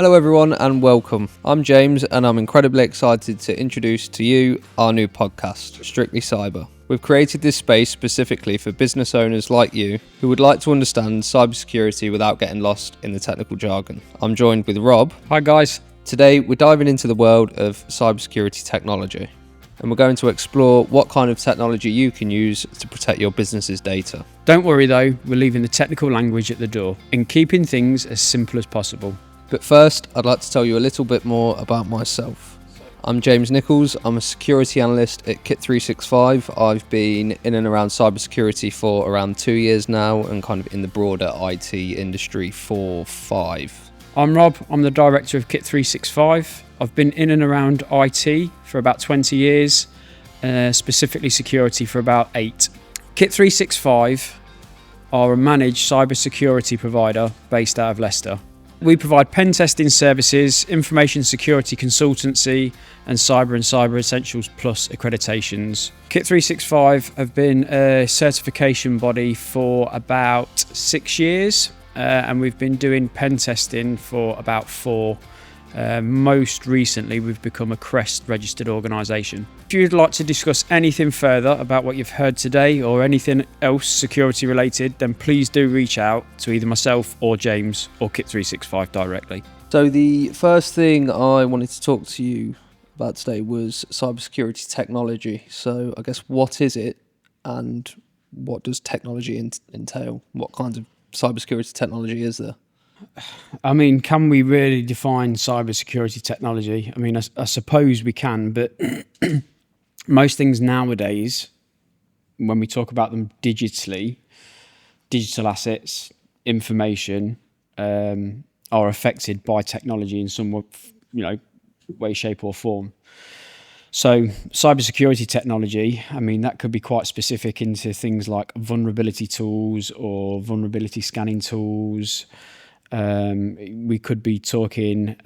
Hello everyone and welcome. I'm James and I'm incredibly excited to introduce to you our new podcast, Strictly Cyber. We've created this space specifically for business owners like you who would like to understand cybersecurity without getting lost in the technical jargon. I'm joined with Rob. Hi guys. Today we're diving into the world of cybersecurity technology and we're going to explore what kind of technology you can use to protect your business's data. Don't worry though, we're leaving the technical language at the door and keeping things as simple as possible. But first, I'd like to tell you a little bit more about myself. I'm James Nichols. I'm a security analyst at Kit365. I've been in and around cybersecurity for around 2 years now and kind of in the broader IT industry for 5. I'm Rob. I'm the director of Kit365. I've been in and around IT for about 20 years, specifically security for about 8. Kit365 are a managed cybersecurity provider based out of Leicester. We provide pen testing services, information security consultancy, and Cyber Essentials Plus accreditations. Kit365 have been a certification body for about 6 years, and we've been doing pen testing for about 4. Most recently, we've become a CREST registered organisation. If you'd like to discuss anything further about what you've heard today or anything else security related, then please do reach out to either myself or James or Kit365 directly. So the first thing I wanted to talk to you about today was cybersecurity technology. So I guess what is it and what does technology entail? What kinds of cybersecurity technology is there? I mean, can we really define cybersecurity technology? I mean, I suppose we can, but most things nowadays, when we talk about them digitally, digital assets, information, are affected by technology in some, way, shape, or form. So, cybersecurity technology, I mean, that could be quite specific into things like vulnerability tools or vulnerability scanning tools. We could be talking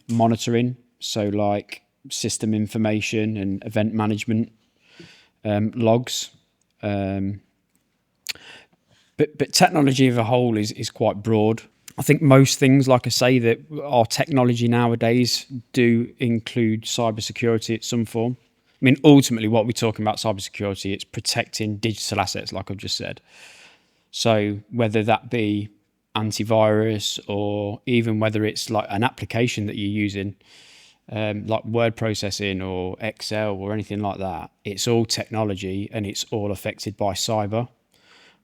monitoring, so like system information and event management logs. But technology as a whole is quite broad. I think most things, like I say, that our technology nowadays do include cybersecurity at some form. I mean, ultimately, what we're talking about cybersecurity, it's protecting digital assets, like I've just said. So whether that be antivirus or even whether it's like an application that you're using, like word processing or Excel or anything like that, it's all technology and it's all affected by cyber.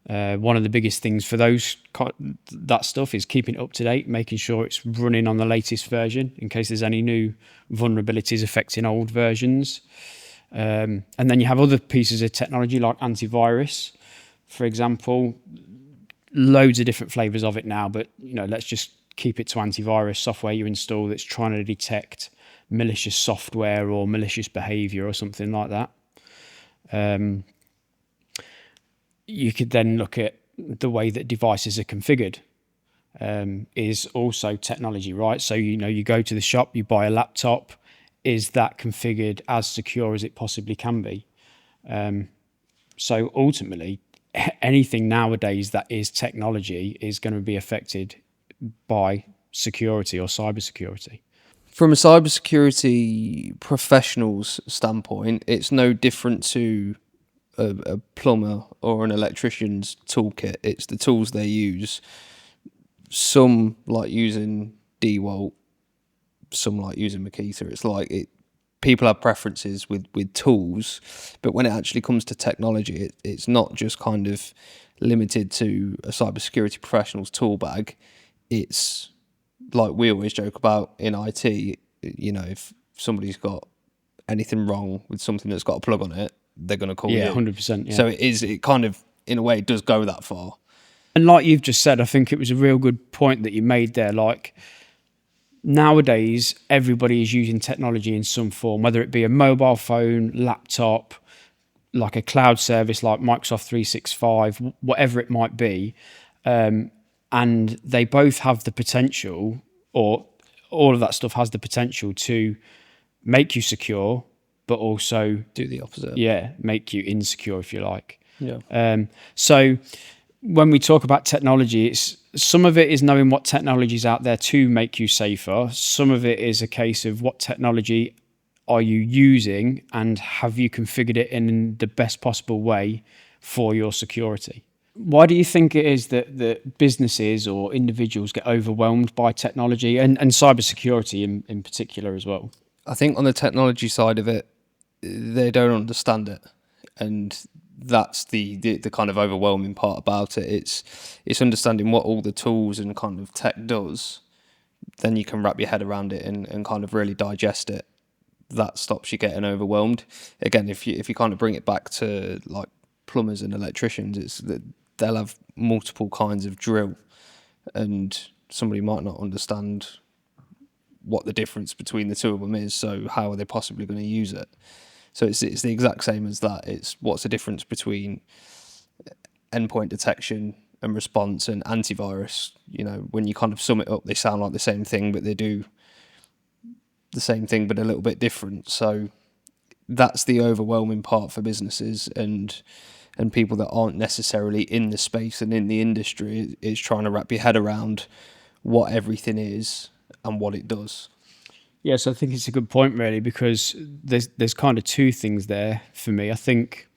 One of the biggest things for that stuff is keeping it up to date, making sure it's running on the latest version in case there's any new vulnerabilities affecting old versions. And then you have other pieces of technology like antivirus, for example. Loads of different flavors of it now, but let's just keep it to antivirus software you install that's trying to detect malicious software or malicious behavior or something like that. You could then look at the way that devices are configured, is also technology, right? So you go to the shop, you buy a laptop. Is that configured as secure as it possibly can be? So ultimately, anything nowadays that is technology is going to be affected by security or cybersecurity. From a cybersecurity professional's standpoint, it's no different to a plumber or an electrician's toolkit. It's the tools they use. Some like using DWALT, some like using Makita. It's like people have preferences with tools, but when it actually comes to technology, it's not just kind of limited to a cybersecurity professional's tool bag. It's like we always joke about in IT, if somebody's got anything wrong with something that's got a plug on it, they're going to call you. Yeah, 100%. Yeah. So it kind of, in a way, it does go that far. And like you've just said, I think it was a real good point that you made there. Like, nowadays, everybody is using technology in some form, whether it be a mobile phone, laptop, like a cloud service like Microsoft 365, whatever it might be. And they both have the potential, or all of that stuff has the potential to make you secure, but also do the opposite. Yeah, make you insecure, if you like. Yeah. So when we talk about technology, it's some of it is knowing what technology's out there to make you safer. Some of it is a case of what technology are you using and have you configured it in the best possible way for your security. Why do you think it is that businesses or individuals get overwhelmed by technology and cybersecurity in particular as well? I think on the technology side of it, they don't understand it, and that's the kind of overwhelming part about it. It's understanding what all the tools and kind of tech does. Then you can wrap your head around it and kind of really digest it. That stops you getting overwhelmed. Again, if you kind of bring it back to like plumbers and electricians, it's that they'll have multiple kinds of drill, and somebody might not understand what the difference between the two of them is. So how are they possibly going to use it? So it's the exact same as that. It's what's the difference between endpoint detection and response and antivirus. You know, when you kind of sum it up, they sound like the same thing, but they do the same thing, but a little bit different. So that's the overwhelming part for businesses and people that aren't necessarily in the space and in the industry, is trying to wrap your head around what everything is and what it does. Yes, I think it's a good point, really, because there's kind of two things there for me. I think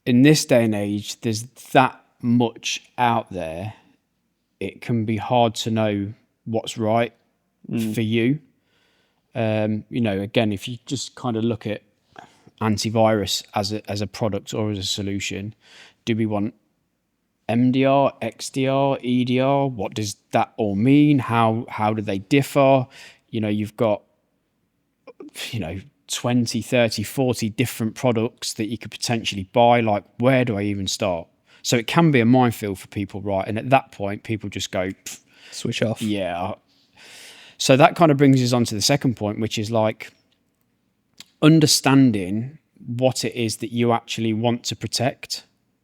in this day and age, there's that much out there, it can be hard to know what's right for you. Again, if you just kind of look at antivirus as a product or as a solution, do we want MDR, XDR, EDR? What does that all mean? How do they differ? You've got 20, 30, 40 different products that you could potentially buy. Like, where do I even start? So it can be a minefield for people, right? And at that point, people just go, switch off. Yeah. So that kind of brings us on to the second point, which is like understanding what it is that you actually want to protect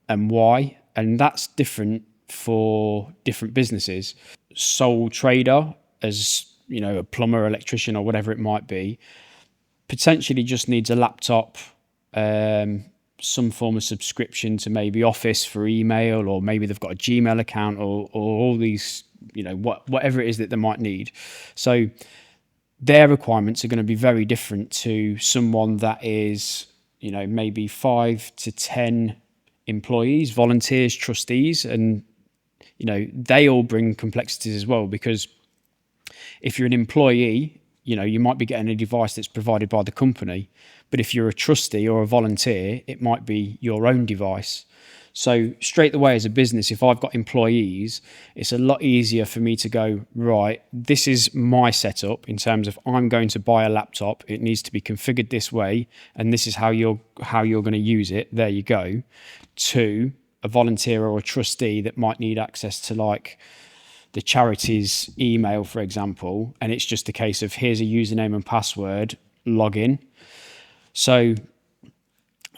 and why. And that's different for different businesses. Sole trader, as a plumber, electrician, or whatever it might be, potentially just needs a laptop, some form of subscription to maybe Office for email, or maybe they've got a Gmail account, or all these, whatever it is that they might need. So their requirements are going to be very different to someone that is, maybe 5 to 10 employees, volunteers, trustees, and they all bring complexities as well, because if you're an employee, you might be getting a device that's provided by the company, but if you're a trustee or a volunteer, it might be your own device. So straight away as a business, if I've got employees, it's a lot easier for me to go, right, this is my setup in terms of I'm going to buy a laptop. It needs to be configured this way, and this is how you're going to use it. There you go. To a volunteer or a trustee that might need access to like the charity's email, for example, and it's just a case of here's a username and password, log in. So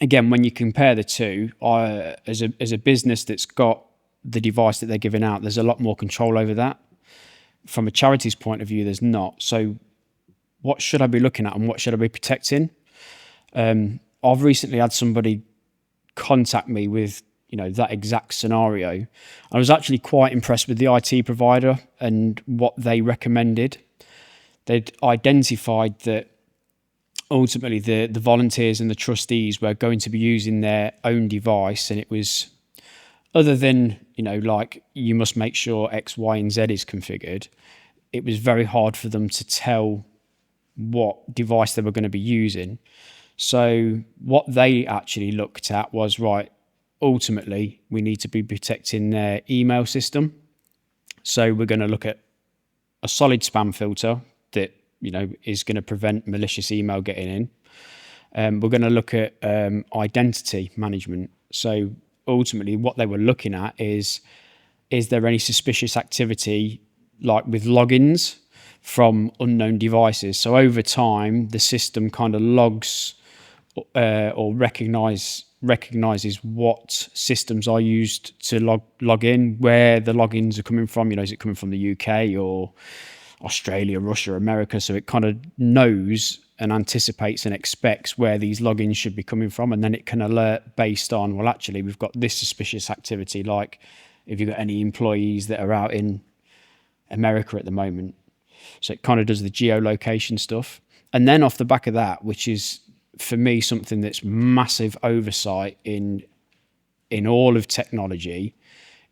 again, when you compare the two, as a business that's got the device that they're giving out, there's a lot more control over that. From a charity's point of view, there's not. So what should I be looking at and what should I be protecting? I've recently had somebody contact me with that exact scenario. I was actually quite impressed with the IT provider and what they recommended. They'd identified that ultimately the volunteers and the trustees were going to be using their own device, and it was, other than like you must make sure X, Y, and Z is configured, it was very hard for them to tell what device they were going to be using. So what they actually looked at was, right, ultimately we need to be protecting their email system. So we're going to look at a solid spam filter that is going to prevent malicious email getting in. We're going to look at identity management. So ultimately what they were looking at is there any suspicious activity like with logins from unknown devices? So over time the system kind of logs or recognizes what systems are used to log in, where the logins are coming from. Is it coming from the UK or Australia, Russia, America? So it kind of knows and anticipates and expects where these logins should be coming from, and then it can alert based on, well, actually we've got this suspicious activity, like if you've got any employees that are out in America at the moment. So it kind of does the geolocation stuff. And then off the back of that, which is for me something that's massive oversight in all of technology,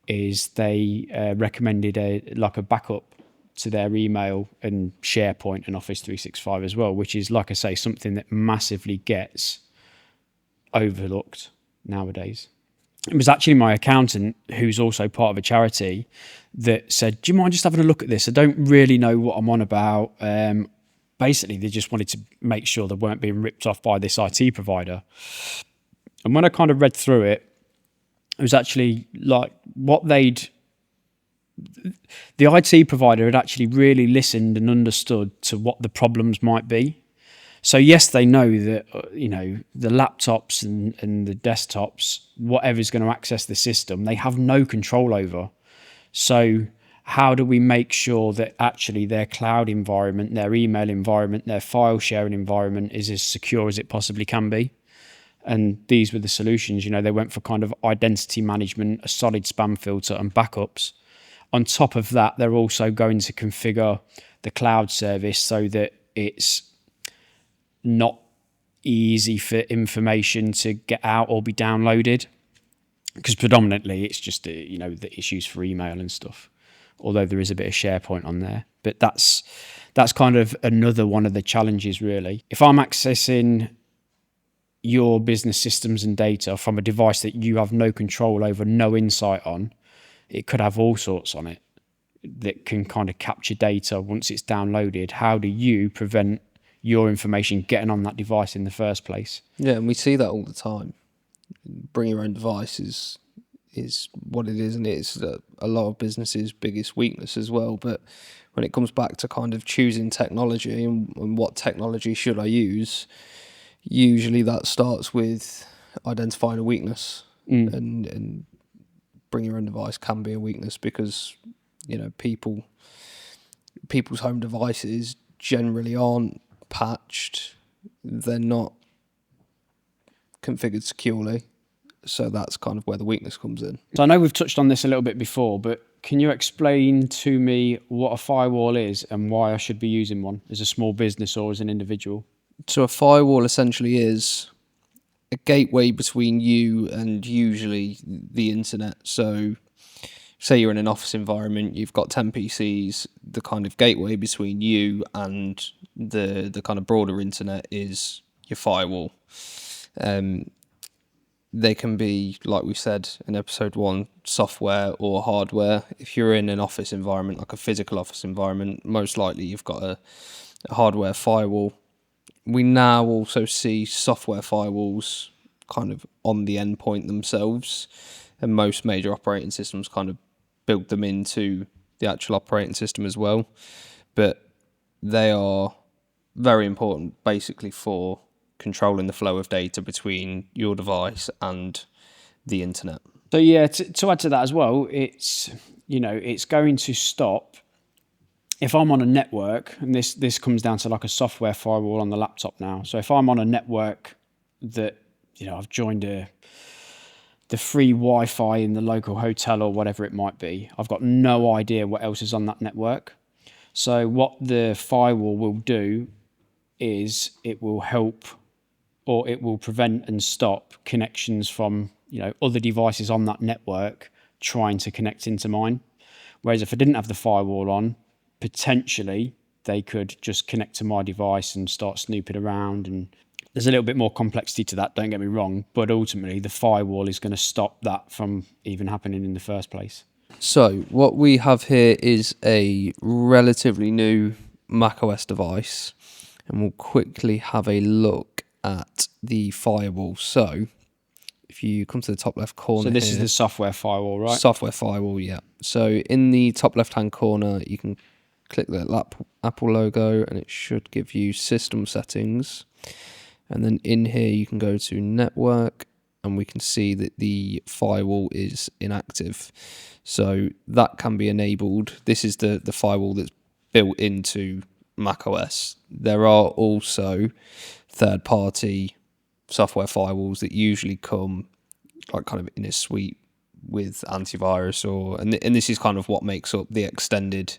is they recommended a backup to their email and SharePoint and Office 365 as well, which is, like I say, something that massively gets overlooked nowadays. It was actually my accountant, who's also part of a charity, that said, do you mind just having a look at this? I don't really know what I'm on about. Basically, they just wanted to make sure they weren't being ripped off by this IT provider. And when I kind of read through it, it was actually like the IT provider had actually really listened and understood to what the problems might be. So yes, they know that, the laptops and the desktops, whatever's going to access the system, they have no control over. So how do we make sure that actually their cloud environment, their email environment, their file sharing environment is as secure as it possibly can be? And these were the solutions. They went for kind of identity management, a solid spam filter, and backups. On top of that, they're also going to configure the cloud service so that it's not easy for information to get out or be downloaded, because predominantly it's just the issues for email and stuff, although there is a bit of SharePoint on there. But that's kind of another one of the challenges, really. If I'm accessing your business systems and data from a device that you have no control over, no insight on, it could have all sorts on it that can kind of capture data once it's downloaded. How do you prevent your information getting on that device in the first place? Yeah, and we see that all the time. Bring your own device is what it is, and it's a lot of businesses' biggest weakness as well. But when it comes back to kind of choosing technology and what technology should I use, usually that starts with identifying a weakness, and bring your own device can be a weakness, because people's home devices generally aren't patched, they're not configured securely, so that's kind of where the weakness comes in. So I know we've touched on this a little bit before, but can you explain to me what a firewall is and why I should be using one as a small business or as an individual? So a firewall essentially is a gateway between you and usually the internet. So say you're in an office environment, you've got 10 PCs, the kind of gateway between you and the kind of broader internet is your firewall. They can be, like we said in episode 1, software or hardware. If you're in an office environment, like a physical office environment, most likely you've got a hardware firewall. We now also see software firewalls kind of on the endpoint themselves, and most major operating systems kind of build them into the actual operating system as well. But they are very important basically for controlling the flow of data between your device and the internet. So yeah, to add to that as well, it's going to stop if I'm on a network, and this comes down to like a software firewall on the laptop now. So if I'm on a network that, I've joined the free Wi-Fi in the local hotel or whatever it might be, I've got no idea what else is on that network. So what the firewall will do is it will help, or it will prevent and stop connections from, other devices on that network trying to connect into mine. Whereas if I didn't have the firewall on, potentially they could just connect to my device and start snooping around. And there's a little bit more complexity to that, don't get me wrong, but ultimately the firewall is going to stop that from even happening in the first place. So what we have here is a relatively new macOS device, and we'll quickly have a look at the firewall. So if you come to the top left corner, so this is the software firewall, right? Software firewall, yeah. So in the top left hand corner, you can click the Apple logo, and it should give you system settings. And then in here, you can go to network, and we can see that the firewall is inactive. So that can be enabled. This is the firewall that's built into macOS. There are also third-party software firewalls that usually come like kind of in a suite with antivirus, and this is kind of what makes up the extended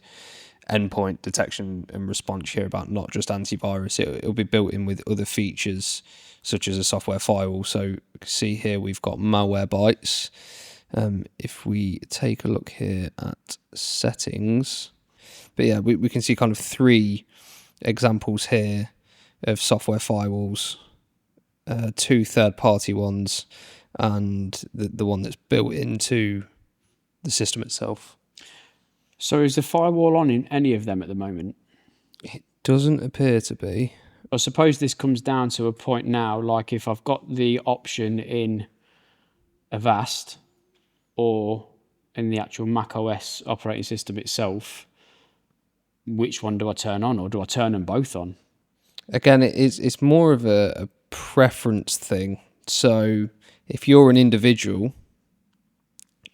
endpoint detection and response here about not just antivirus. It'll be built in with other features such as a software firewall. So you can see here we've got Malwarebytes. If we take a look here at settings, but yeah, we can see kind of 3 examples here of software firewalls, 2 third-party ones, and the one that's built into the system itself. So is the firewall on in any of them at the moment? It doesn't appear to be. I suppose this comes down to a point now, like if I've got the option in Avast or in the actual Mac OS operating system itself, which one do I turn on, or do I turn them both on? Again, it's more of a preference thing. So if you're an individual,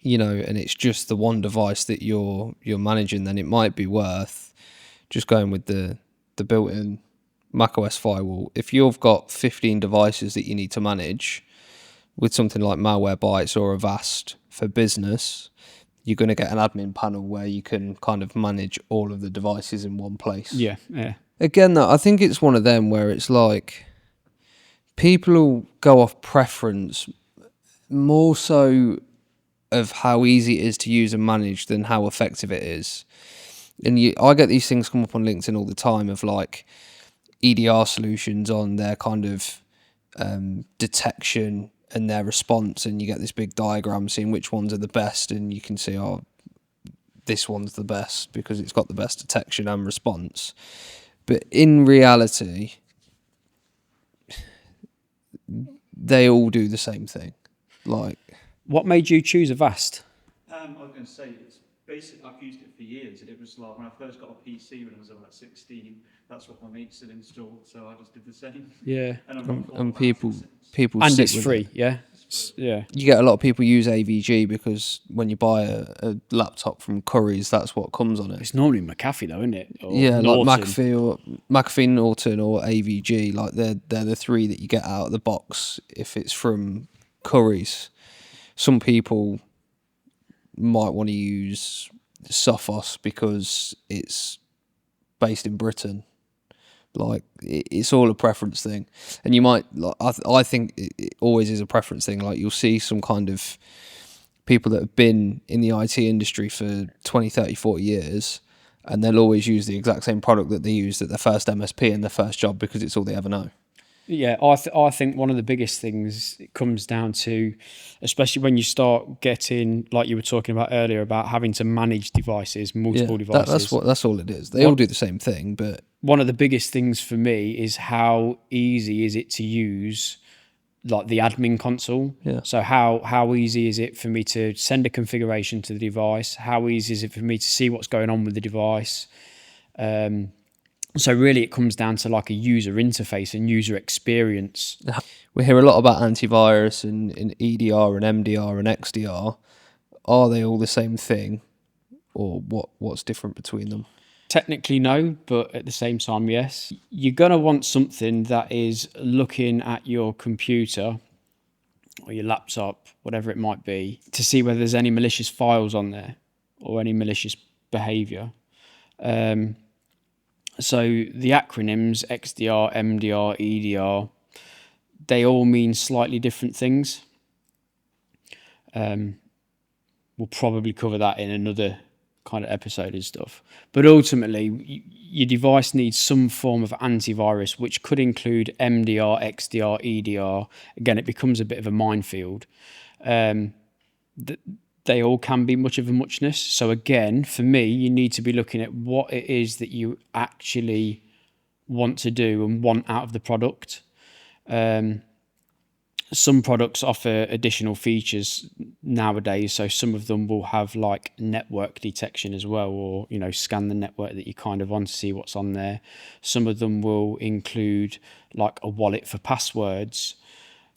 and it's just the one device that you're managing, then it might be worth just going with the built-in macOS firewall. If you've got 15 devices that you need to manage with something like Malwarebytes or Avast for business, you're going to get an admin panel where you can kind of manage all of the devices in one place. Yeah. Again, though, I think it's one of them where it's like people will go off preference more so of how easy it is to use and manage than how effective it is. And I get these things come up on LinkedIn all the time of like EDR solutions on their kind of detection and their response, and you get this big diagram seeing which ones are the best, and you can see, this one's the best because it's got the best detection and response. But in reality, they all do the same thing. Like, what made you choose Avast? I was going to say, it's basic. I've used it for years. It was like when I first got a PC when I was about 16. That's what my mates had installed, so I just did the same. Yeah. and people And stick it's with free, it. yeah. Yeah. You get a lot of people use AVG because when you buy a laptop from Curry's, that's what comes on it. It's normally McAfee though, isn't it? Or Yeah, Norton. like McAfee, Norton, or AVG. Like they're the 3 that you get out of the box if it's from Curry's. Some people might want to use Sophos because it's based in Britain. Like, it's all a preference thing, and you might. Like, I think it always is a preference thing. Like, you'll see some kind of people that have been in the IT industry for 20, 30, 40 years, and they'll always use the exact same product that they used at their first MSP and their first job because it's all they ever know. Yeah, I think one of the biggest things it comes down to, especially when you start getting, like you were talking about earlier, about having to manage devices, multiple devices. That's all it is. They all do the same thing, but one of the biggest things for me is how easy is it to use, like the admin console. Yeah. So how easy is it for me to send a configuration to the device? How easy is it for me to see what's going on with the device? So really it comes down to like a user interface and user experience. we hear a lot about antivirus and EDR and MDR and XDR. Are they all the same thing, or what's different between them? Technically no, but at the same time yes. You're going to want something that is looking at your computer or your laptop, whatever it might be, to see whether there's any malicious files on there or any malicious behavior. So the acronyms XDR, MDR, EDR, they all mean slightly different things. We'll probably cover that in another kind of episode and stuff. But ultimately, your device needs some form of antivirus, which could include MDR, XDR, EDR. Again, it becomes a bit of a minefield. They all can be much of a muchness. So again, for me, you need to be looking at what it is that you actually want to do and want out of the product. Some products offer additional features nowadays. So some of them will have like network detection as well, or, scan the network that you kind of want to see what's on there. Some of them will include like a wallet for passwords.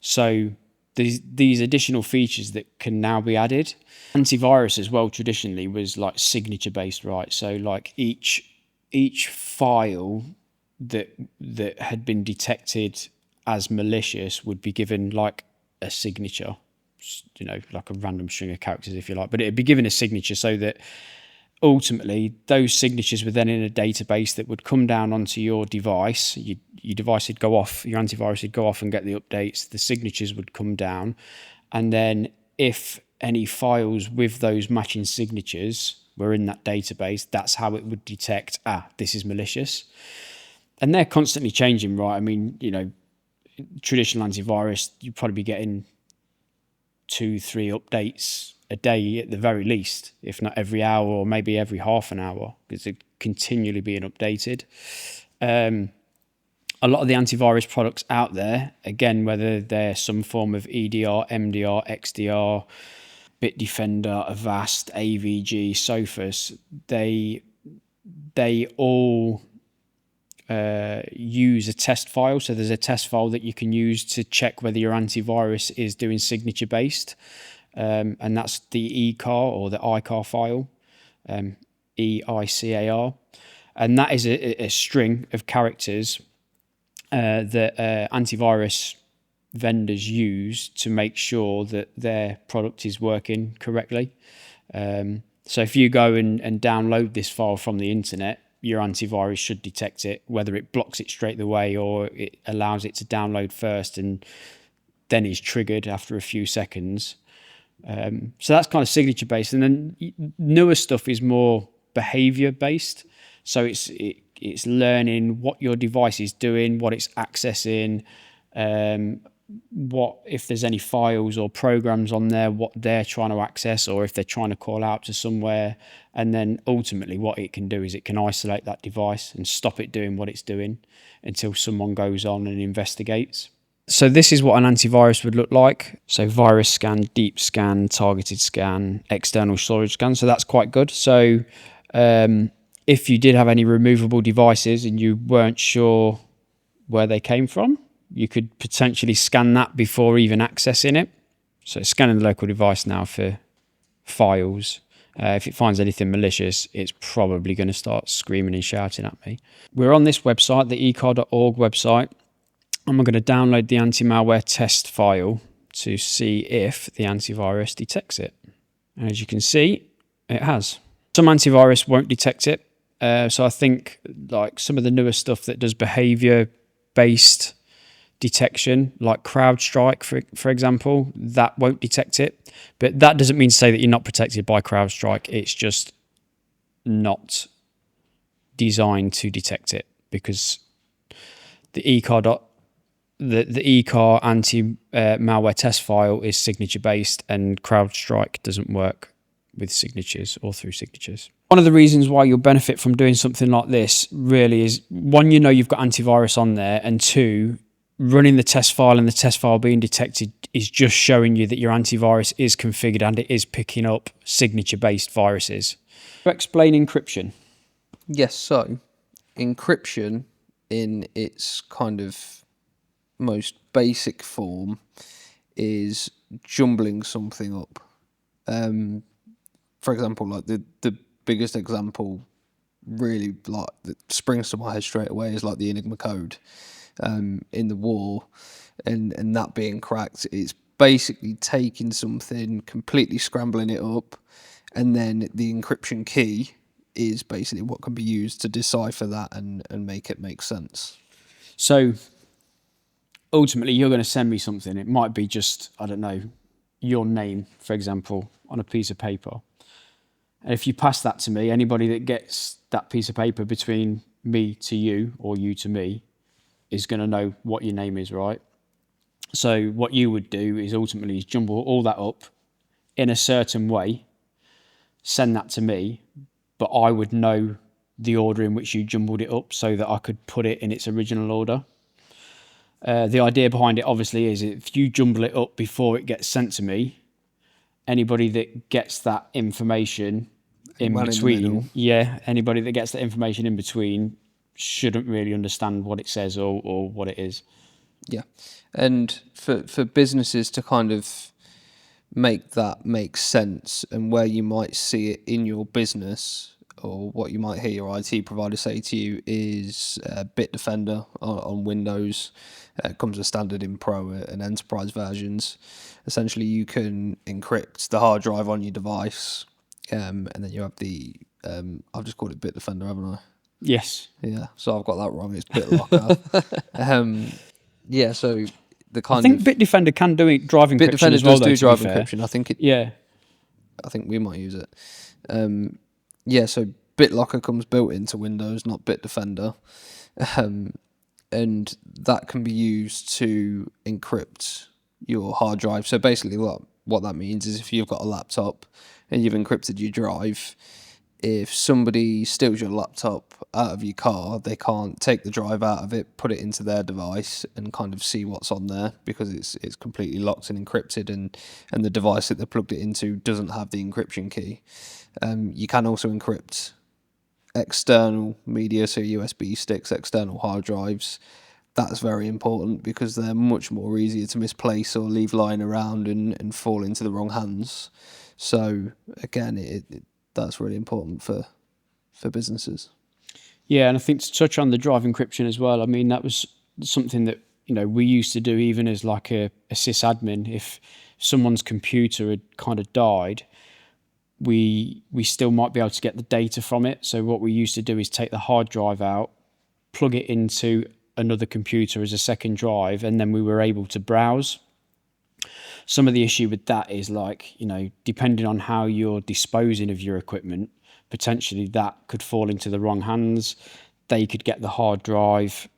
So these additional features that can now be added. Antivirus as well traditionally was like signature based, right? So like each file that had been detected as malicious would be given like a signature. like a random string of characters, if you like, but it'd be given a signature so that ultimately those signatures were then in a database that would come down onto your device. Your device would go off, your antivirus would go off and get the updates. The signatures would come down, and then if any files with those matching signatures were in that database, that's how it would detect, this is malicious. And they're constantly changing, right? I mean, traditional antivirus, you'd probably be getting 2-3 updates a day at the very least, if not every hour or maybe every half an hour, because they're continually being updated. A lot of the antivirus products out there, again, whether they're some form of EDR, MDR, XDR, Bitdefender, Avast, AVG, Sophos, they all use a test file. So there's a test file that you can use to check whether your antivirus is doing signature based. And that's the ECAR or the ICAR file, EICAR. And that is a string of characters that antivirus vendors use to make sure that their product is working correctly. So if you go and download this file from the internet, your antivirus should detect it, whether it blocks it straight away or it allows it to download first and then is triggered after a few seconds. So that's kind of signature based. And then newer stuff is more behavior based. So it's learning what your device is doing, what it's accessing, what if there's any files or programs on there, what they're trying to access, or if they're trying to call out to somewhere. And then ultimately what it can do is it can isolate that device and stop it doing what it's doing until someone goes on and investigates. So this is what an antivirus would look like. So virus scan, deep scan, targeted scan, external storage scan. So that's quite good. So if you did have any removable devices and you weren't sure where they came from, you could potentially scan that before even accessing it. So it's scanning the local device now for files. If it finds anything malicious, it's probably going to start screaming and shouting at me. We're on this website, the ecar.org website, and we're going to download the anti-malware test file to see if the antivirus detects it. And as you can see, it has. Some antivirus won't detect it. So I think like some of the newer stuff that does behavior-based detection, like CrowdStrike, for example, that won't detect it. But that doesn't mean to say that you're not protected by CrowdStrike. It's just not designed to detect it, because the ecar anti-malware test file is signature based, and CrowdStrike doesn't work with signatures or through signatures. One of the reasons why you'll benefit from doing something like this really is, one, you've got antivirus on there, and two, running the test file and the test file being detected is just showing you that your antivirus is configured and it is picking up signature-based viruses. Explain encryption. Yes, so encryption in its kind of most basic form is jumbling something up. For example, like the biggest example really like that springs to my head straight away is like the Enigma code in the war, and that being cracked. It's basically taking something, completely scrambling it up, and then the encryption key is basically what can be used to decipher that and make it make sense. So ultimately you're going to send me something. It might be just, I don't know, your name, for example, on a piece of paper. And if you pass that to me, anybody that gets that piece of paper between me to you or you to me is going to know what your name is, right? So what you would do is ultimately jumble all that up in a certain way, send that to me, but I would know the order in which you jumbled it up so that I could put it in its original order. The idea behind it obviously is if you jumble it up before it gets sent to me, anybody that gets that information in between, anybody that gets that information in between shouldn't really understand what it says or what it is. Yeah, and for businesses to kind of make that make sense and where you might see it in your business, or what you might hear your IT provider say to you is Bitdefender on Windows. It comes as standard in Pro and Enterprise versions. Essentially, you can encrypt the hard drive on your device, and then you have the I've just called it Bitdefender, haven't I? Yes. Yeah, so I've got that wrong. It's BitLocker. Yeah, so the I kind think of Bitdefender can do it, drive encryption Bitdefender as well, does though, do to be drive fair. encryption. Yeah. I think we might use it. Yeah, so BitLocker comes built into Windows, not Bitdefender, and that can be used to encrypt your hard drive. So basically, what that means is if you've got a laptop and you've encrypted your drive, if somebody steals your laptop out of your car, they can't take the drive out of it, put it into their device, and kind of see what's on there because it's completely locked and encrypted, and the device that they plugged it into doesn't have the encryption key. You can also encrypt external media, so USB sticks, external hard drives. That's very important because they're much more easier to misplace or leave lying around and fall into the wrong hands. So again, that's really important for businesses. Yeah, and I think to touch on the drive encryption as well, I mean, that was something that, we used to do even as like a sysadmin. If someone's computer had kind of died, we still might be able to get the data from it. So what we used to do is take the hard drive out, plug it into another computer as a second drive, and then we were able to browse. Some of the issue with that is like, depending on how you're disposing of your equipment, potentially that could fall into the wrong hands. They could get the hard drive,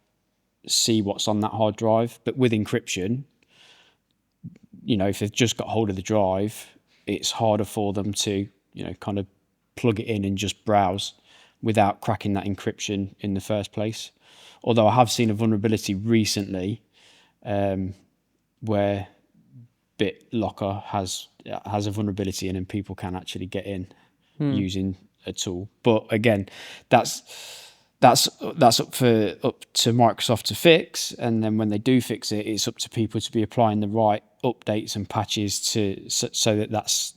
see what's on that hard drive. But with encryption, if they've just got hold of the drive, it's harder for them to, kind of plug it in and just browse without cracking that encryption in the first place. Although I have seen a vulnerability recently where BitLocker has a vulnerability in, and people can actually get in using a tool. But again, that's up to Microsoft to fix, and then when they do fix it, it's up to people to be applying the right updates and patches so that that's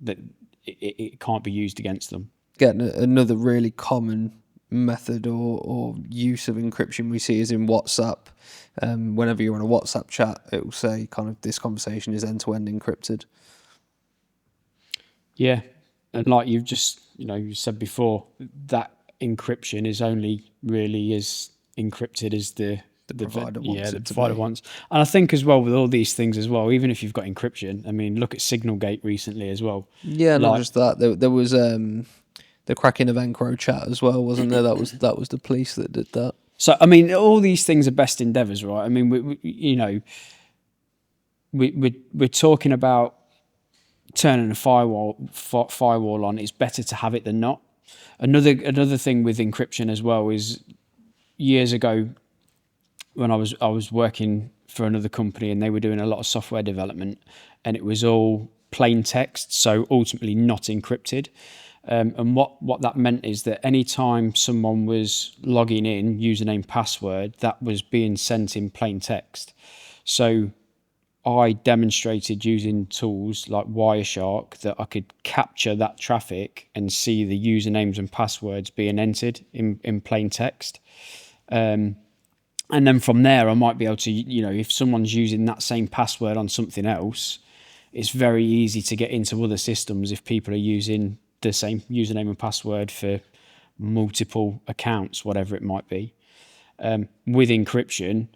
that it can't be used against them. Again, another really common method or use of encryption we see is in WhatsApp. Whenever you're on a WhatsApp chat, it will say kind of this conversation is end-to-end encrypted. Yeah, and like you've just you said before, that encryption is only really as encrypted as the provider wants it to provider be. wants. And I think as well with all these things as well, even if you've got encryption, I mean, look at Signalgate recently as well. Yeah, not just that. There was the cracking of Encro chat as well, wasn't there? That was the police that did that. So I mean, all these things are best endeavours, right? I mean, we're talking about turning a firewall on. It's better to have it than not. Another thing with encryption as well is years ago when I was working for another company and they were doing a lot of software development, and it was all plain text, so ultimately not encrypted. And what that meant is that any time someone was logging in, username, password, that was being sent in plain text. So I demonstrated using tools like Wireshark that I could capture that traffic and see the usernames and passwords being entered in plain text. And then from there, I might be able to, if someone's using that same password on something else, it's very easy to get into other systems if people are using the same username and password for multiple accounts, whatever it might be. With encryption,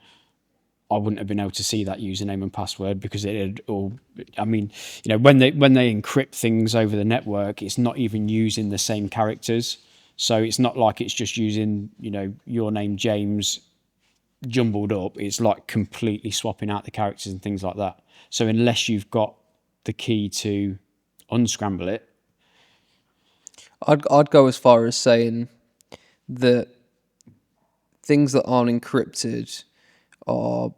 I wouldn't have been able to see that username and password because it had all. I mean, when they encrypt things over the network, it's not even using the same characters. So it's not like it's just using, your name James jumbled up. It's like completely swapping out the characters and things like that. So unless you've got the key to unscramble it, I'd go as far as saying that things that aren't encrypted are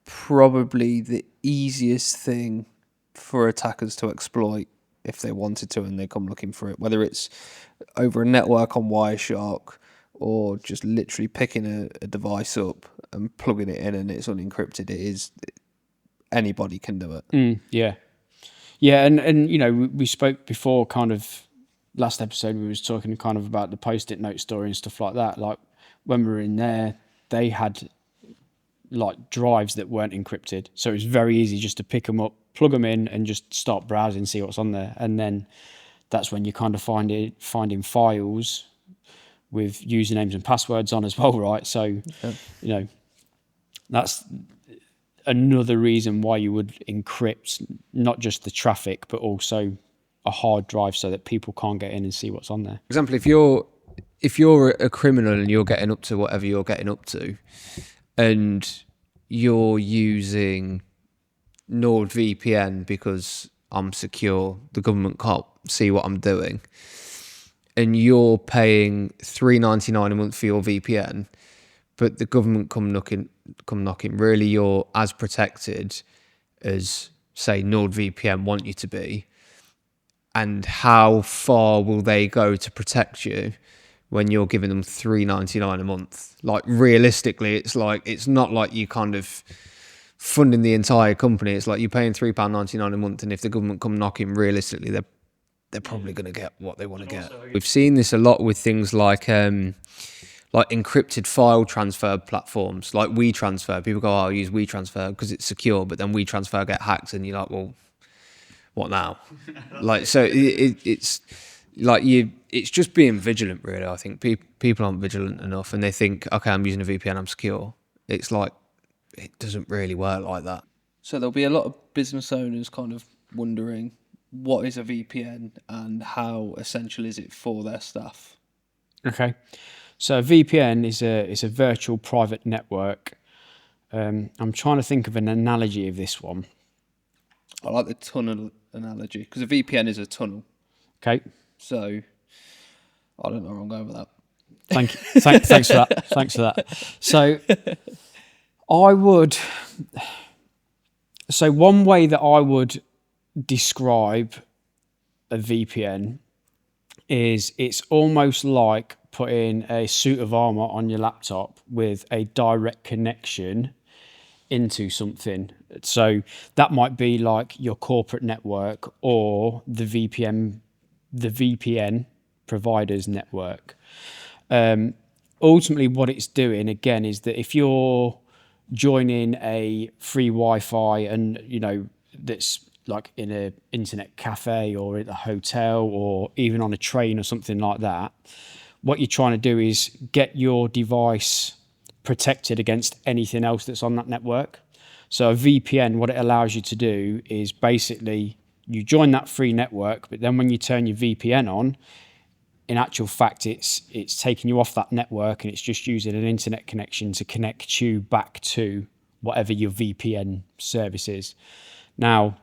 probably the easiest thing for attackers to exploit if they wanted to and they come looking for it, whether it's over a network on Wireshark or just literally picking a device up and plugging it in and it's unencrypted. Anybody can do it. Yeah, and we spoke before kind of last episode we was talking kind of about the post-it note story and stuff like that. Like when we were in there, they had like drives that weren't encrypted, so it was very easy just to pick them up, plug them in, and just start browsing, see what's on there. And then that's when you kind of finding files with usernames and passwords on as well, right? So you know, that's another reason why you would encrypt not just the traffic but also a hard drive so that people can't get in and see what's on there. For example, if you're a criminal and you're getting up to whatever you're getting up to, and you're using NordVPN because I'm secure, the government can't see what I'm doing, and you're paying $3.99 a month for your VPN, but the government come knocking, really you're as protected as, say, NordVPN want you to be. And how far will they go to protect you when you're giving them $3.99 a month? Like realistically, it's not like you kind of funding the entire company. It's like you're paying £3.99 a month, and if the government come knocking, realistically, they're probably going to get what they want to get. We've seen this a lot with things like encrypted file transfer platforms, like WeTransfer. People go, "Oh, I'll use WeTransfer because it's secure," but then WeTransfer get hacked, and you're like, "Well, what now?" Like, so it's like it's just being vigilant, really. I think people aren't vigilant enough, and they think, okay, I'm using a VPN, I'm secure. It's like, it doesn't really work like that. So there'll be a lot of business owners kind of wondering, what is a VPN and how essential is it for their staff? Okay, so VPN is a virtual private network. I'm trying to think of an analogy of this one. I like the tunnel analogy, because a VPN is a tunnel. Okay. So I don't know where I'm going with that. Thanks for that. Thanks for that. So one way that I would describe a VPN is it's almost like putting a suit of armor on your laptop with a direct connection into something. So that might be like your corporate network or the VPN provider's network. Ultimately, what it's doing again is that if you're joining a free Wi-Fi and that's like in an internet cafe or at a hotel or even on a train or something like that, what you're trying to do is get your device protected against anything else that's on that network. So a VPN, what it allows you to do is basically you join that free network, but then when you turn your VPN on, in actual fact, it's taking you off that network and it's just using an internet connection to connect you back to whatever your VPN service is. Now,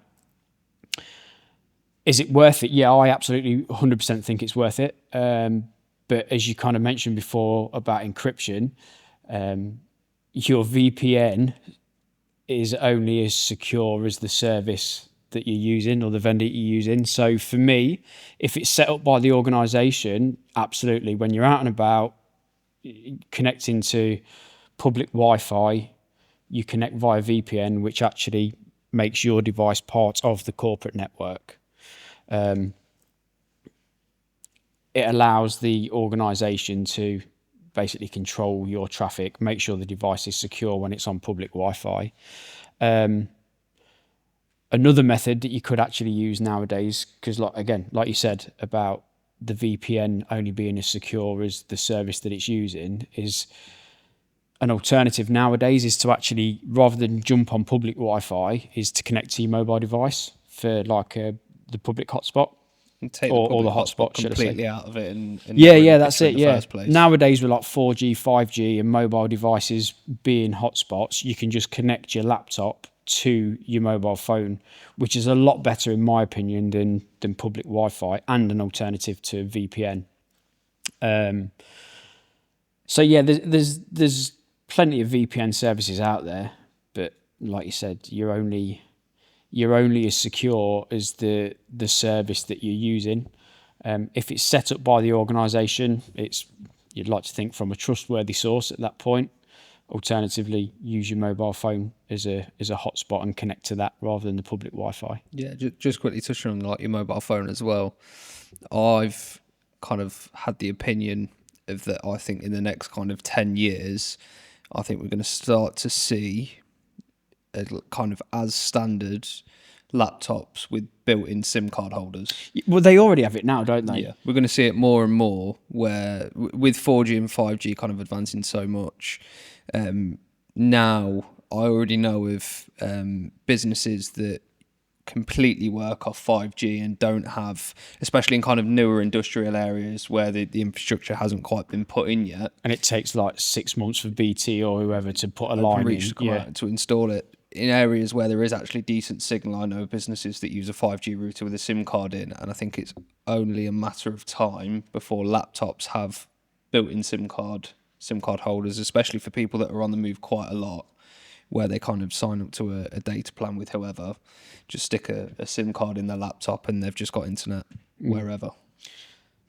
is it worth it? Yeah, I absolutely 100% think it's worth it. But as you kind of mentioned before about encryption, your VPN is only as secure as the service that you're using or the vendor you're using. So for me, if it's set up by the organization, absolutely. When you're out and about connecting to public Wi-Fi, you connect via VPN, which actually makes your device part of the corporate network. It allows the organization to basically control your traffic, make sure the device is secure when it's on public Wi-Fi. Another method that you could actually use nowadays, because like you said about the VPN only being as secure as the service that it's using, is an alternative nowadays is to actually, rather than jump on public Wi-Fi, is to connect to your mobile device for like the public hotspot. Take or the the hotspot completely out of it, and yeah, that's it. Yeah, first place. Nowadays with like 4G, 5G, and mobile devices being hotspots, you can just connect your laptop to your mobile phone, which is a lot better in my opinion than public Wi-Fi and an alternative to VPN. So yeah, there's plenty of VPN services out there, but like you said, you're only as secure as the service that you're using. If it's set up by the organisation, you'd like to think from a trustworthy source at that point. Alternatively, use your mobile phone as a hotspot and connect to that rather than the public Wi-Fi. Yeah, just quickly touching on like your mobile phone as well. I've kind of had the opinion of that. I think in the next kind of 10 years, I think we're going to start to see a kind of as standard laptops with built-in SIM card holders. Well, they already have it now, don't they? Yeah, we're going to see it more and more where with 4G and 5G kind of advancing so much. Now, I already know of businesses that completely work off 5G and don't have, especially in kind of newer industrial areas where the infrastructure hasn't quite been put in yet. And it takes like 6 months for BT or whoever to put a Open line reach in. to come out to install it. In areas where there is actually decent signal, I know businesses that use a 5G router with a SIM card in, and I think it's only a matter of time before laptops have built-in SIM card holders, especially for people that are on the move quite a lot, where they kind of sign up to a data plan with whoever, just stick a SIM card in their laptop and they've just got internet wherever.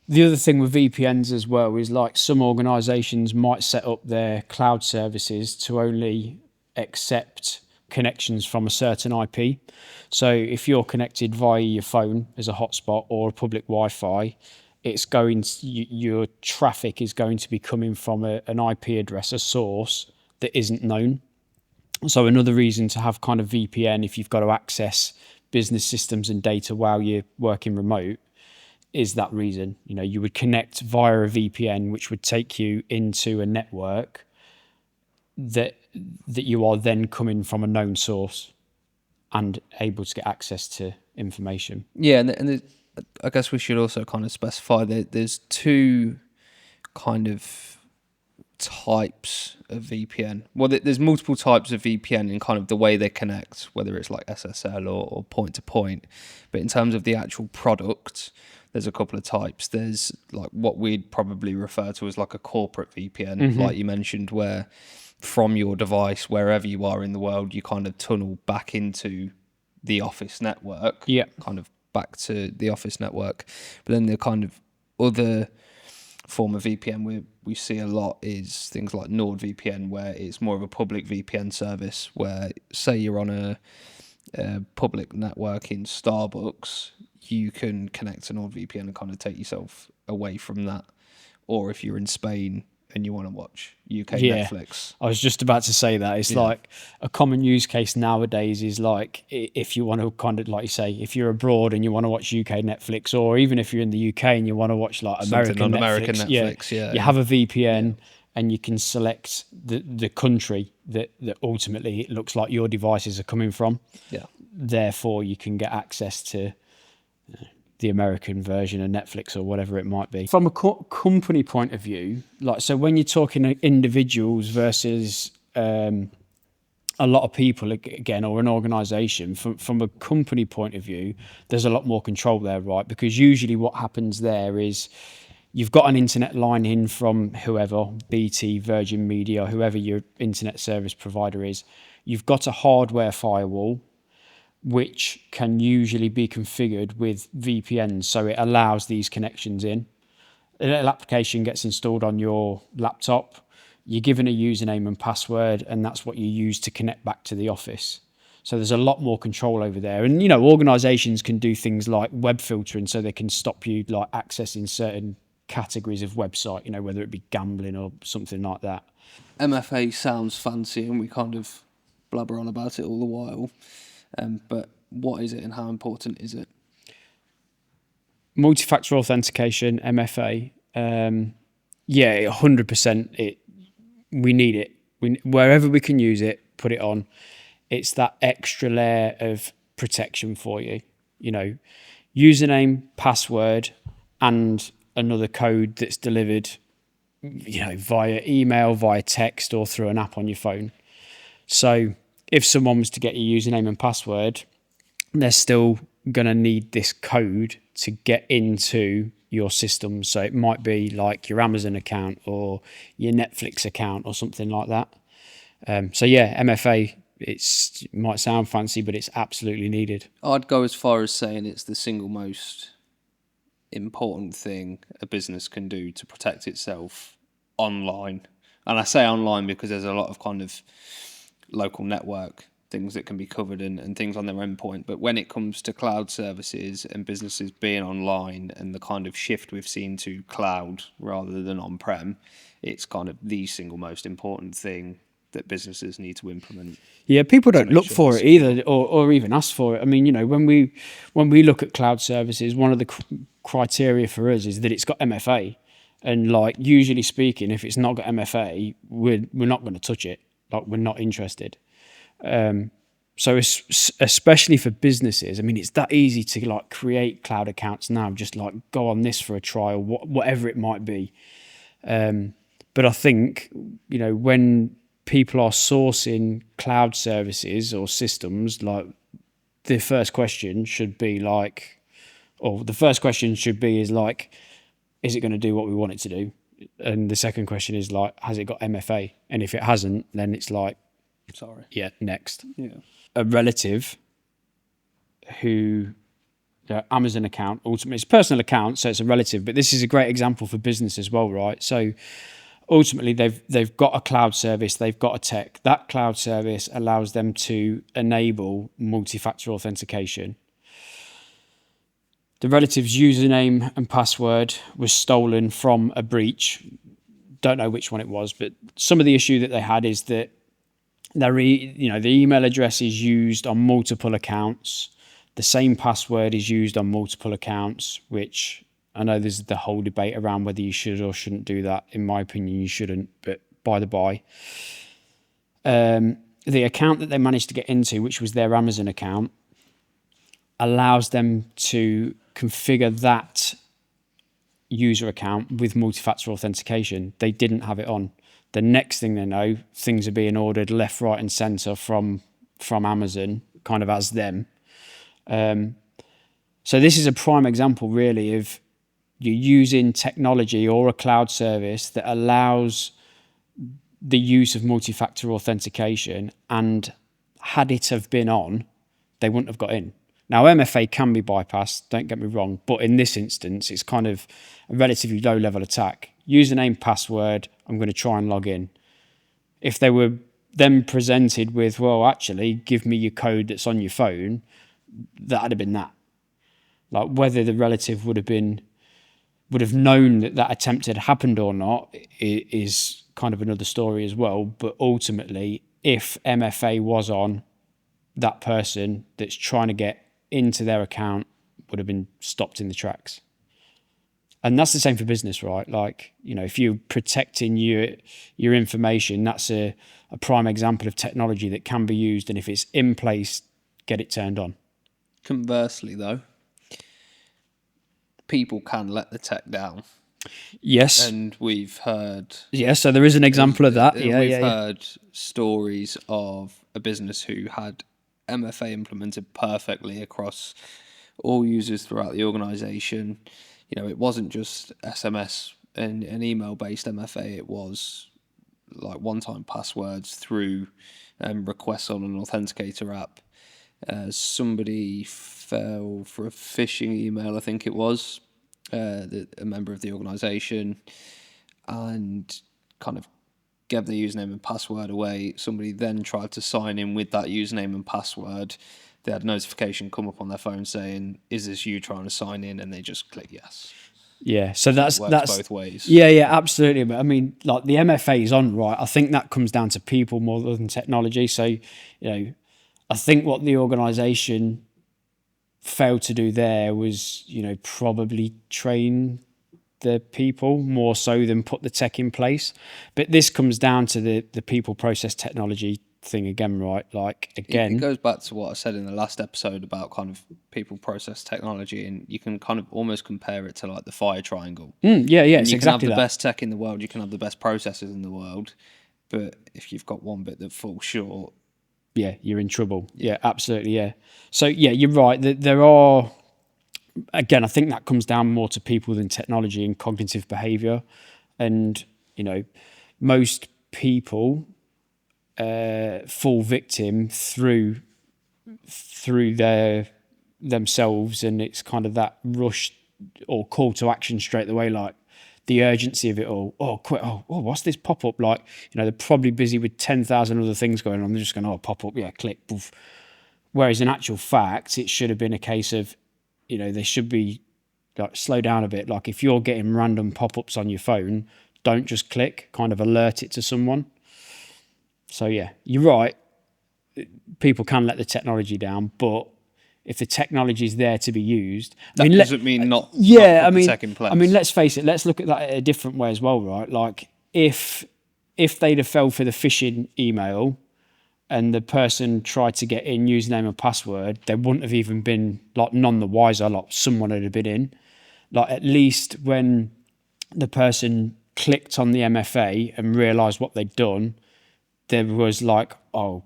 The other thing with VPNs as well is like some organisations might set up their cloud services to only accept connections from a certain IP. So if you're connected via your phone as a hotspot or a public Wi-Fi, your traffic is going to be coming from an IP address, a source that isn't known. So another reason to have kind of VPN if you've got to access business systems and data while you're working remote is that reason. You know, you would connect via a VPN, which would take you into a network that you are then coming from a known source and able to get access to information. Yeah, and I guess we should also kind of specify that there's two kind of types of VPN. Well, there's multiple types of VPN in kind of the way they connect, whether it's like SSL or point to point. But in terms of the actual product, there's a couple of types. There's like what we'd probably refer to as like a corporate VPN, like you mentioned, where from your device, wherever you are in the world, you kind of tunnel back into the office network. Yeah. Kind of back to the office network. But then the kind of other form of VPN we see a lot is things like NordVPN, where it's more of a public VPN service where, say you're on a public network in Starbucks, you can connect to NordVPN and kind of take yourself away from that. Or if you're in Spain and you want to watch UK Netflix. I was just about to say that. It's like a common use case nowadays is like if you want to kind of, like you say, if you're abroad and you want to watch UK Netflix, or even if you're in the UK and you want to watch like American Netflix, you have a VPN and you can select the country that ultimately it looks like your devices are coming from. Yeah. Therefore, you can get access to the American version of Netflix or whatever it might be. From a company point of view, like, so when you're talking individuals versus a lot of people, again, or an organization, from a company point of view, there's a lot more control there, right? Because usually what happens there is you've got an internet line in from whoever, BT, Virgin Media, whoever your internet service provider is. You've got a hardware firewall, which can usually be configured with VPNs. So it allows these connections in. A little application gets installed on your laptop. You're given a username and password, and that's what you use to connect back to the office. So there's a lot more control over there. And, you know, organizations can do things like web filtering, so they can stop you like accessing certain categories of website, you know, whether it be gambling or something like that. MFA sounds fancy and we kind of blabber on about it all the while. But what is it and how important is it? Multi-factor authentication, MFA. 100%. We need it. Wherever we can use it, put it on. It's that extra layer of protection for you. You know, username, password, and another code that's delivered, you know, via email, via text, or through an app on your phone. So if someone was to get your username and password, they're still going to need this code to get into your system. So it might be like your Amazon account or your Netflix account or something like that. MFA, it might sound fancy, but it's absolutely needed. I'd go as far as saying it's the single most important thing a business can do to protect itself online. And I say online because there's a lot of kind of local network things that can be covered and things on their endpoint. But when it comes to cloud services and businesses being online and the kind of shift we've seen to cloud rather than on-prem, it's kind of the single most important thing that businesses need to implement. Yeah, people don't look for it either, or even ask for it. I mean, when we look at cloud services, one of the criteria for us is that it's got MFA, and like usually speaking, if it's not got MFA, we're not going to touch it. Like we're not interested. So especially for businesses, I mean, it's that easy to like create cloud accounts now. Just like go on this for a trial, whatever it might be. But I think when people are sourcing cloud services or systems, like the first question should be like, is it going to do what we want it to do? And the second question is like, has it got MFA? And if it hasn't, then it's like, sorry. Yeah, next. Yeah. A relative who their Amazon account, ultimately it's a personal account, so it's a relative, but this is a great example for business as well, right? So ultimately they've got a cloud service, they've got a tech. That cloud service allows them to enable multi-factor authentication. The relative's username and password was stolen from a breach. Don't know which one it was, but some of the issue that they had is that the email address is used on multiple accounts. The same password is used on multiple accounts, which I know there's the whole debate around whether you should or shouldn't do that. In my opinion, you shouldn't, but by the by. The account that they managed to get into, which was their Amazon account, allows them to configure that user account with multi-factor authentication. They didn't have it on. The next thing they know, things are being ordered left, right, and centre from Amazon, kind of as them. So this is a prime example, really, of you're using technology or a cloud service that allows the use of multi-factor authentication, and had it have been on, they wouldn't have got in. Now, MFA can be bypassed, don't get me wrong, but in this instance, it's kind of a relatively low-level attack. Username, password, I'm going to try and log in. If they were then presented with, well, actually, give me your code that's on your phone, that'd have been that. Like, whether the relative would have known that attempt had happened or not is kind of another story as well. But ultimately, if MFA was on, that person that's trying to get into their account would have been stopped in the tracks. And that's the same for business, right? Like, if you're protecting your information, that's a prime example of technology that can be used. And if it's in place, get it turned on. Conversely, though, people can let the tech down. Yes. And we've heard... Yeah, so there is an example of that. We've heard stories of a business who had MFA implemented perfectly across all users throughout the organisation. It wasn't just SMS and email-based MFA. It was like one-time passwords through requests on an authenticator app. Somebody fell for a phishing email, I think it was, a member of the organisation, and kind of gave their username and password away. Somebody then tried to sign in with that username and password. They had a notification come up on their phone saying, "Is this you trying to sign in?" And they just click yes. Yeah, so that's both ways. Yeah, absolutely. But I mean, like the MFA is on, right? I think that comes down to people more than technology. So, I think what the organisation failed to do there was, probably train the people more so than put the tech in place. But this comes down to the people process technology thing again, right? Like, again, it goes back to what I said in the last episode about kind of people process technology, and you can kind of almost compare it to like the fire triangle. Yeah, and it's you exactly can have the that. best tech in the world, you can have the best processors in the world, but if you've got one bit that falls short, yeah, you're in trouble. Yeah, absolutely. Yeah. So yeah, you're right. There are, again, I think that comes down more to people than technology and cognitive behavior. And, most people fall victim through themselves, and it's kind of that rush or call to action straight away. Like, the urgency of it all. Oh, quick! Oh, what's this pop up? Like, they're probably busy with 10,000 other things going on. They're just going, pop up, yeah, click, poof. Whereas in actual fact, it should have been a case of, they should be like slow down a bit. Like if you're getting random pop ups on your phone, don't just click. Kind of alert it to someone. So yeah, you're right. People can let the technology down, but if the technology is there to be used, doesn't mean not. Yeah, not put the tech in place. I mean, let's face it. Let's look at that a different way as well, right? Like if they'd have fell for the phishing email and the person tried to get in username and password, they wouldn't have even been like none the wiser. Like someone would have been in. Like at least when the person clicked on the MFA and realised what they'd done, there was like, oh,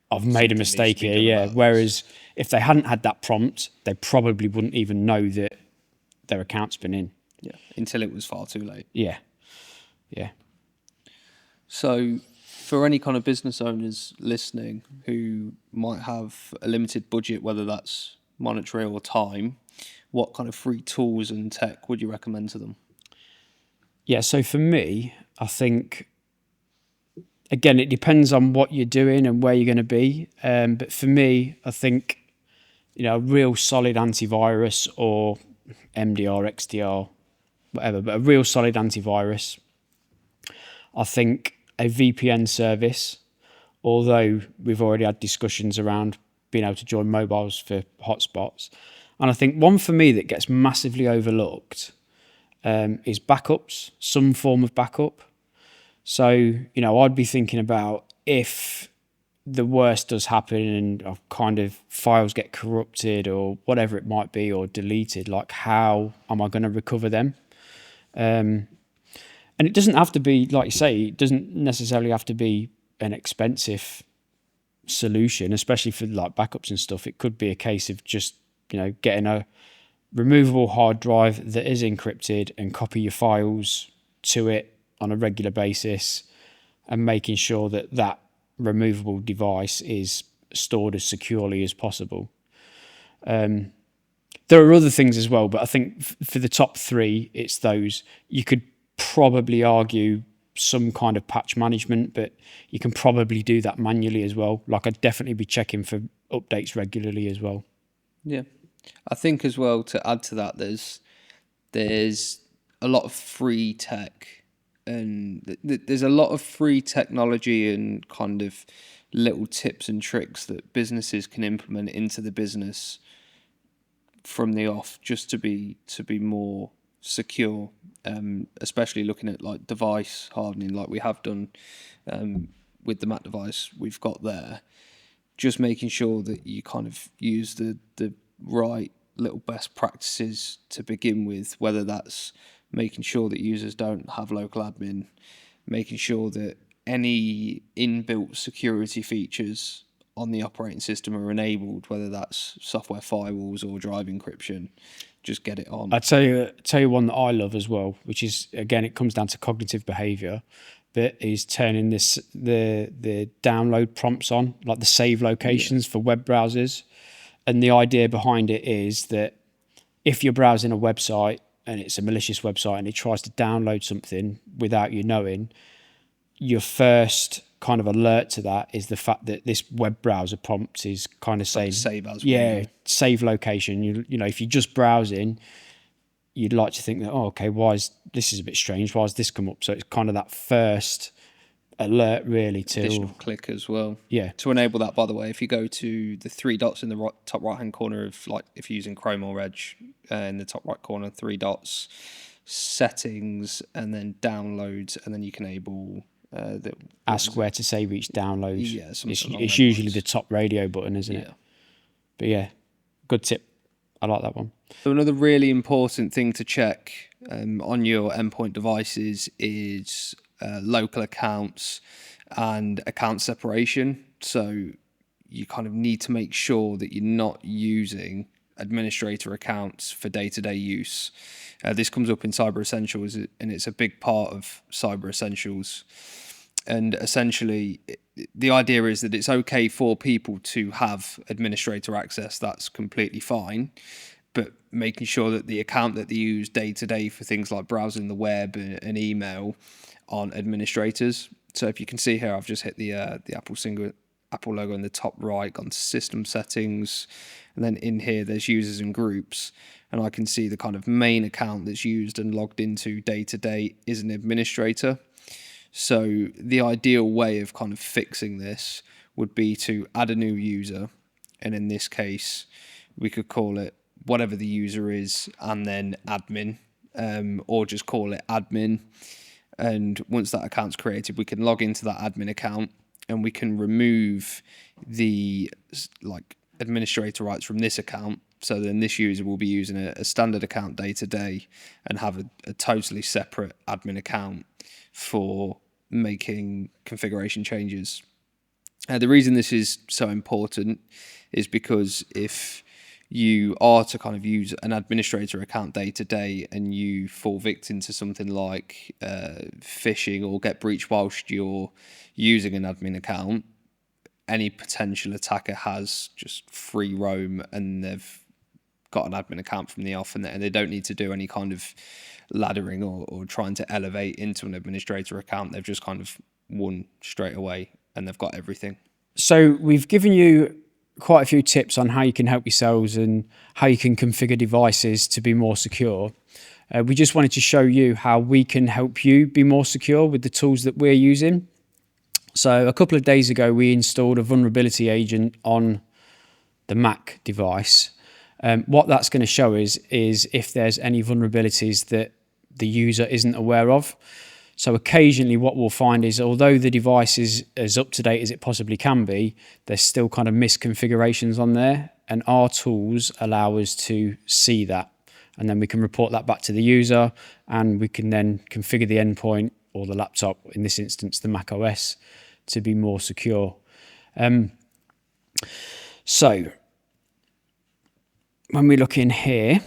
I've made a mistake here. Yeah. Whereas if they hadn't had that prompt, they probably wouldn't even know that their account's been in. Yeah. Until it was far too late. Yeah. Yeah. So for any kind of business owners listening who might have a limited budget, whether that's monetary or time, what kind of free tools and tech would you recommend to them? Yeah. So for me, I think, again, it depends on what you're doing and where you're going to be. But for me, I think, a real solid antivirus or MDR, XDR, whatever, but a real solid antivirus. I think a VPN service, although we've already had discussions around being able to join mobiles for hotspots. And I think one for me that gets massively overlooked is backups, some form of backup. So, I'd be thinking about if the worst does happen and kind of files get corrupted or whatever it might be or deleted, like how am I going to recover them? And it doesn't have to be, like you say, it doesn't necessarily have to be an expensive solution, especially for like backups and stuff. It could be a case of just, getting a removable hard drive that is encrypted and copy your files to it on a regular basis and making sure that that removable device is stored as securely as possible. There are other things as well, but I think for the top three, it's those. You could probably argue some kind of patch management, but you can probably do that manually as well. Like I'd definitely be checking for updates regularly as well. Yeah. I think as well, to add to that, there's a lot of free tech and there's a lot of free technology and kind of little tips and tricks that businesses can implement into the business from the off just to be more secure, especially looking at like device hardening like we have done with the Mac device we've got there. Just making sure that you kind of use the right little best practices to begin with, whether that's making sure that users don't have local admin, making sure that any inbuilt security features on the operating system are enabled, whether that's software firewalls or drive encryption. Just get it on. I'd tell you one that I love as well, which is, again, it comes down to cognitive behavior, but is turning the download prompts on, like the save locations for web browsers. And the idea behind it is that if you're browsing a website and it's a malicious website and it tries to download something without you knowing, your first kind of alert to that is the fact that this web browser prompt is kind of saying, save as save location. You know, if you're just browsing, you'd like to think that, okay, this is a bit strange. Why has this come up? So it's kind of that first alert really to additional click as well. Yeah. To enable that, by the way, if you go to the three dots in the top right hand corner of, like, if you're using Chrome or Edge, in the top right corner, three dots, settings, and then downloads, and then you can enable ask where to save each download. Yeah, it's usually the top radio button, isn't it? But yeah, good tip. I like that one. So another really important thing to check on your endpoint devices is local accounts and account separation. So you kind of need to make sure that you're not using administrator accounts for day-to-day use. This comes up in Cyber Essentials, and it's a big part of Cyber Essentials. And essentially, the idea is that it's okay for people to have administrator access. That's completely fine. but making sure that the account that they use day to day for things like browsing the web and email aren't administrators. So if you can see here, I've just hit the Apple logo in the top right, gone to system settings, and then in here there's users and groups, and I can see the kind of main account that's used and logged into day to day is an administrator. So the ideal way of kind of fixing this would be to add a new user, and in this case we could call it whatever the user is and then admin, or just call it admin. And once that account's created, we can log into that admin account and we can remove the administrator rights from this account. So then this user will be using a standard account day to day and have a totally separate admin account for making configuration changes. The reason this is so important is because if you are to kind of use an administrator account day to day and you fall victim to something like phishing or get breached whilst you're using an admin account, any potential attacker has just free roam and they've got an admin account from the off, and they don't need to do any kind of laddering or trying to elevate into an administrator account. They've just kind of won straight away and they've got everything. So we've given you quite a few tips on how you can help yourselves and how you can configure devices to be more secure. We just wanted to show you how we can help you be more secure with the tools that we're using. So a couple of days ago, we installed a vulnerability agent on the Mac device. What that's going to show is if there's any vulnerabilities that the user isn't aware of. So occasionally what we'll find is, although the device is as up to date as it possibly can be, there's still kind of misconfigurations on there, and our tools allow us to see that. And then we can report that back to the user, and we can then configure the endpoint or the laptop, in this instance, the Mac OS, to be more secure. So when we look in here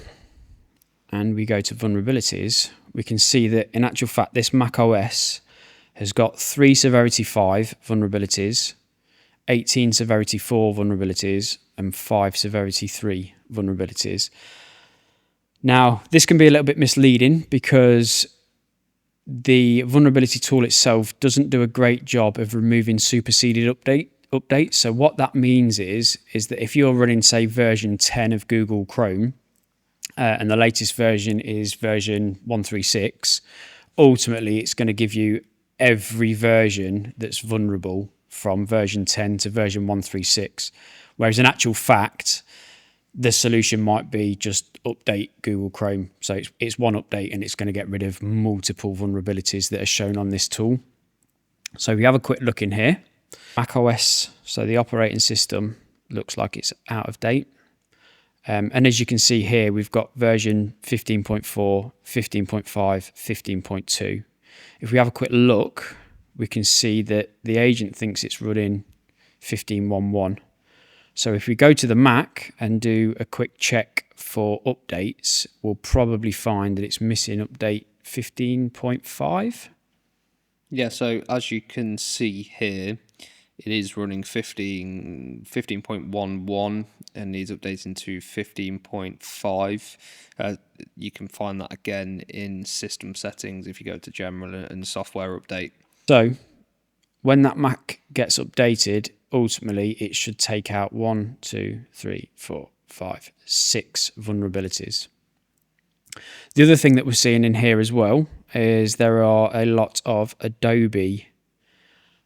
and we go to vulnerabilities, we can see that in actual fact, this Mac OS has got 3 severity 5 vulnerabilities, 18 severity 4 vulnerabilities, and 5 severity 3 vulnerabilities. Now, this can be a little bit misleading because the vulnerability tool itself doesn't do a great job of removing superseded updates. So what that means is that if you're running, say, version 10 of Google Chrome, and the latest version is version 136, ultimately it's going to give you every version that's vulnerable from version 10 to version 136. Whereas in actual fact, the solution might be just update Google Chrome. So it's one update and it's going to get rid of multiple vulnerabilities that are shown on this tool. So we have a quick look in here. Mac OS, so the operating system, looks like it's out of date. And as you can see here, we've got version 15.4, 15.5, 15.2. If we have a quick look, we can see that the agent thinks it's running 15.1.1. So if we go to the Mac and do a quick check for updates, we'll probably find that it's missing update 15.5. Yeah, so as you can see here, it is running 15.11 and needs updating to 15.5. You can find that again in system settings if you go to general and software update. So when that Mac gets updated, ultimately it should take out 1, 2, 3, 4, 5, 6 vulnerabilities. The other thing that we're seeing in here as well is there are a lot of Adobe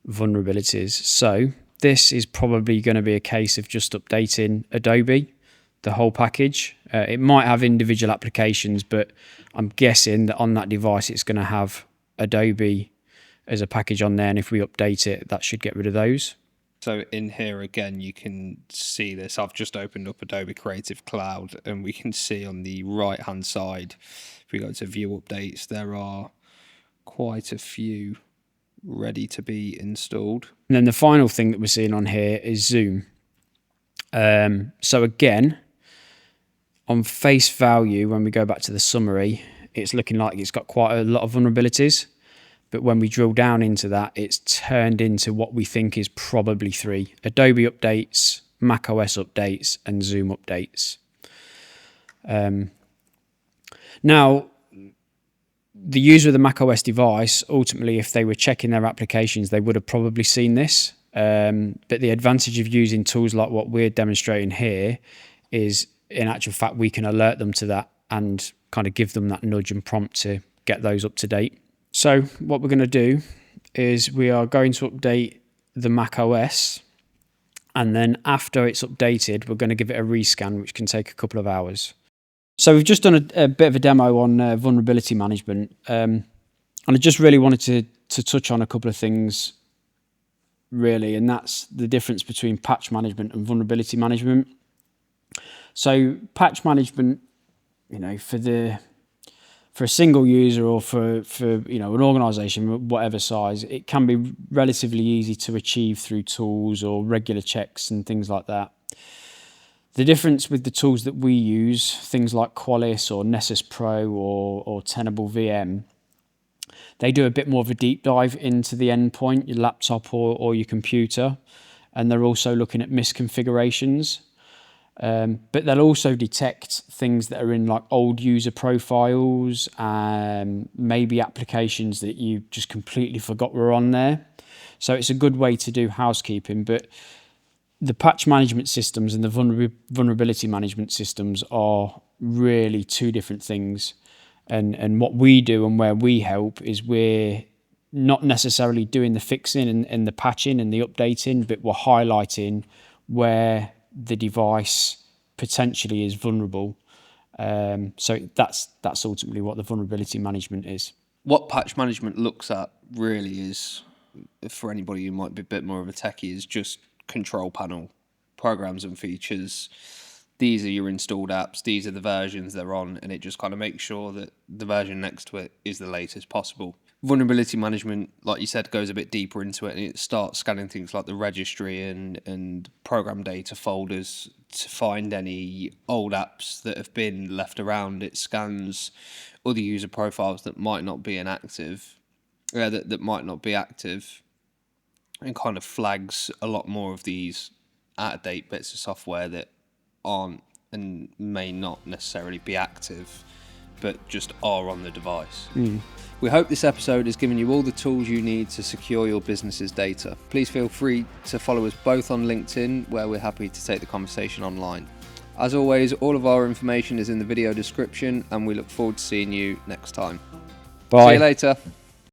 vulnerabilities. So this is probably going to be a case of just updating Adobe, the whole package. It might have individual applications, but I'm guessing that on that device it's going to have Adobe as a package on there, and if we update it, that should get rid of those. So in here again, you can see this. I've just opened up Adobe Creative Cloud, and we can see on the right hand side, if we go to view updates, there are quite a few ready to be installed. And then the final thing that we're seeing on here is Zoom. So again, on face value, when we go back to the summary, it's looking like it's got quite a lot of vulnerabilities. But when we drill down into that, it's turned into what we think is probably 3: Adobe updates, Mac OS updates, and Zoom updates. Now, the user of the macOS device, ultimately, if they were checking their applications, they would have probably seen this. But the advantage of using tools like what we're demonstrating here is, in actual fact, we can alert them to that and kind of give them that nudge and prompt to get those up to date. So what we're going to do is we are going to update the macOS, and then after it's updated, we're going to give it a rescan, which can take a couple of hours. So we've just done a bit of a demo on vulnerability management, and I just really wanted to touch on a couple of things, really, and that's the difference between patch management and vulnerability management. So patch management, for a single user or for an organization, whatever size, it can be relatively easy to achieve through tools or regular checks and things like that. The difference with the tools that we use, things like Qualys or Nessus Pro or Tenable VM, they do a bit more of a deep dive into the endpoint, your laptop or your computer, and they're also looking at misconfigurations. But they'll also detect things that are in like old user profiles, maybe applications that you just completely forgot were on there. So it's a good way to do housekeeping. But the patch management systems and the vulnerability management systems are really two different things. And what we do and where we help is we're not necessarily doing the fixing and the patching and the updating, but we're highlighting where the device potentially is vulnerable. So that's ultimately what the vulnerability management is. What patch management looks at really is, for anybody who might be a bit more of a techie, is just control panel, programs and features. These are your installed apps, these are the versions they're on, and it just kind of makes sure that the version next to it is the latest possible. Vulnerability management, like you said, goes a bit deeper into it, and it starts scanning things like the registry and program data folders to find any old apps that have been left around. It scans other user profiles that might not be inactive, that might not be active, and kind of flags a lot more of these out-of-date bits of software that aren't and may not necessarily be active, but just are on the device. We hope this episode has given you all the tools you need to secure your business's data. Please feel free to follow us both on LinkedIn, where we're happy to take the conversation online. As always, all of our information is in the video description, and we look forward to seeing you next time. Bye. See you later.